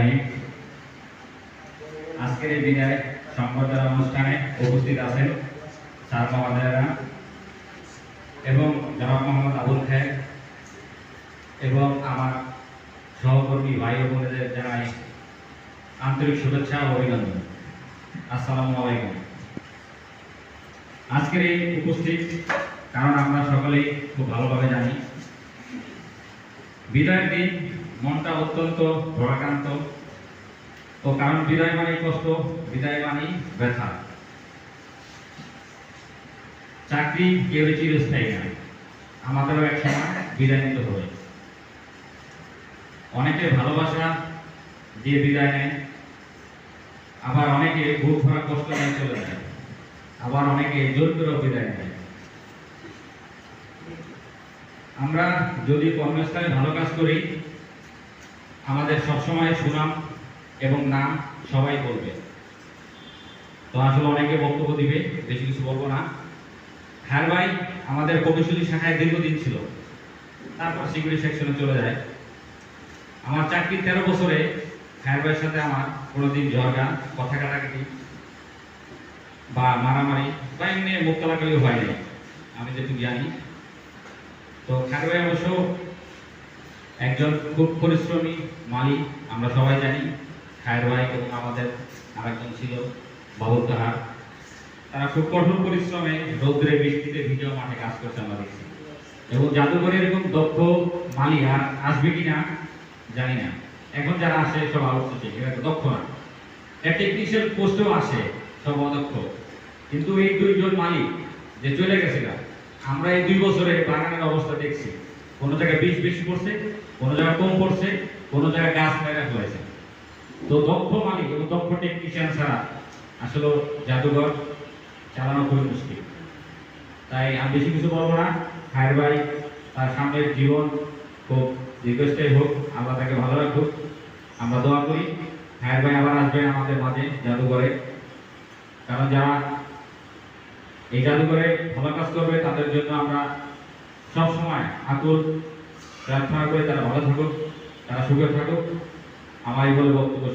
রাহিম। আজকের এই বিদায় সংবর্ধনা অনুষ্ঠানে উপস্থিত আছেন স্যার মহোদয়েরা এবং জনাব মোহাম্মদ আবুল খায়ের এবং আমার সহকর্মী ভাই ও বোনেদের জানাই আন্তরিক শুভেচ্ছা ও অভিনন্দন। আসসালামু আলাইকুম। আজকের এই উপস্থিত কারণ আমরা সকলেই খুব ভালোভাবে জানি বিদায়ের দিন মনটা অত্যন্ত ভারাক্রান্ত, ও কারণ বিদায় মানেই কষ্ট, বিদায় মানেই ব্যথা। চাকরি কেউ চিরস্থায়ী না, আমাদেরও এক সময় বিদায় নিতে হবে। অনেকে ভালোবাসা দিয়ে বিদায় নেয়, আবার অনেকে বুক ভরা কষ্ট নিয়ে চলে যায়, আবার অনেকে জোর করেও বিদায় নেয়। আমরা যদি কর্মস্থলে ভালো কাজ করি, আমাদের সবসময় সুনাম এবং নাম সবাই বলবে। তো আসলে অনেকে বক্তব্য দিবে, বেশি কিছু বলবো না। হ্যার ভাই আমাদের কৌশলী শাখায় দীর্ঘদিন ছিল, তারপর সিকিউরিটি সেকশনে চলে যায়। আমার চাকরির 13 বছরে হ্যার ভাইয়ের সাথে আমার কোনোদিন ঝগড়া, কথা কাটাকাটি বা মারামারি বা এমনি মুখ কালাকালিও হয়নি, আমি যেটুকু জানি। তো হ্যার ভাই অবশ্য একজন খুব পরিশ্রমী মালিক, আমরা সবাই জানি। খায়ের ভাই এবং আমাদের আরেকজন ছিল বাবুল কাহার, তারা খুব কঠোর পরিশ্রমে রৌদ্রে বৃষ্টিতে ভিজেও মাঠে কাজ করছে আমরা দেখছি। এবং জাদুঘরে এরকম দক্ষ মালিক আর আসবে কিনা জানি না। এখন যারা আসে সব আলোচনা, এরা দক্ষ না। টেকনিশিয়ান পোস্টেও আসে সব অদক্ষ, কিন্তু এই দুইজন মালিক যে চলে গেছে, আমরা এই 2 বছরে বাগানের অবস্থা দেখছি। কোনো জায়গায় বীজ বেশি পড়ছে, কোনো জায়গায় কম পড়ছে, কোনো জায়গায় গাছ মেরা হয়েছে। তো দক্ষ মালিক এবং দক্ষ টেকনিশিয়ান ছাড়া আসলে জাদুঘর চালানো খুবই মুশকিল। তাই আমি বেশি কিছু বলবো না। খায়ের ভাই তার সামনের জীবন খুব দীর্ঘস্থায়ী হোক, আল্লাহ তাকে ভালো রাখুক, আমরা দোয়া করি। খায়ের ভাই আবার আসবেন আমাদের মাঝে জাদুঘরে, কারণ যারা এই জাদুঘরে ভালো কাজ করবে তাদের জন্য আমরা সবসময় আকুল প্রার্থনা করি তারা ভালো থাকুক, তারা সুখে থাকুক। আমার এই বলে বক্তব্য